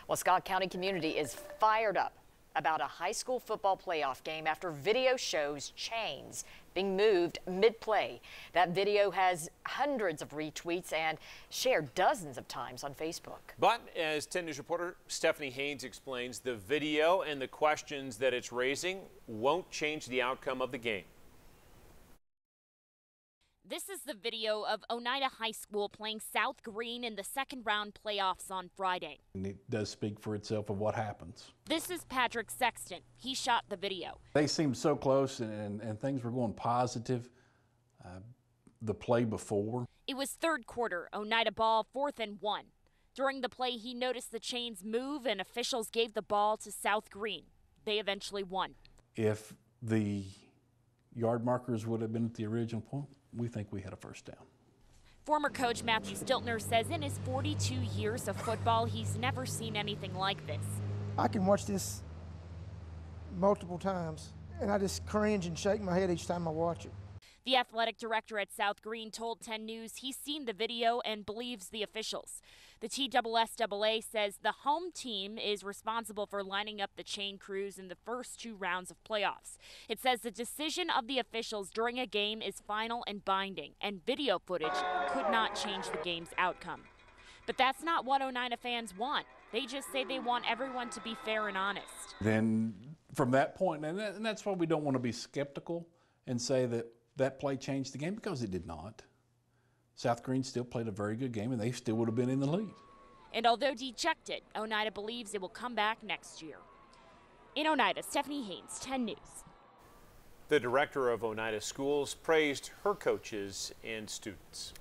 Well, Scott County community is fired up about a high school football playoff game after video shows chains being moved mid-play. That video has hundreds of retweets and shared dozens of times on Facebook. But as 10 News reporter Stephanie Haynes explains, the video and the questions that it's raising won't change the outcome of the game. This is the video of Oneida High School playing South Green in the second round playoffs on Friday. And it does speak for itself of what happens. This is Patrick Sexton. He shot the video. They seemed so close and things were going positive the play before. It was third quarter, Oneida ball 4th and 1. During the play, he noticed the chains move and officials gave the ball to South Green. They eventually won. If the yard markers would have been at the original point, we think we had a first down. Former coach Matthew Stiltner says in his 42 years of football, he's never seen anything like this. I can watch this multiple times, and I just cringe and shake my head each time I watch it. The athletic director at South Green told 10 News he's seen the video and believes the officials. The TSSAA says the home team is responsible for lining up the chain crews in the first 2 rounds of playoffs. It says the decision of the officials during a game is final and binding, and video footage could not change the game's outcome. But that's not what Oneida fans want. They just say they want everyone to be fair and honest. Then from that point, and that's why we don't want to be skeptical and say that play changed the game, because it did not. South Green still played a very good game, and they still would have been in the lead. And although dejected, Oneida believes it will come back next year. In Oneida, Stephanie Haynes, 10 News. The director of Oneida Schools praised her coaches and students.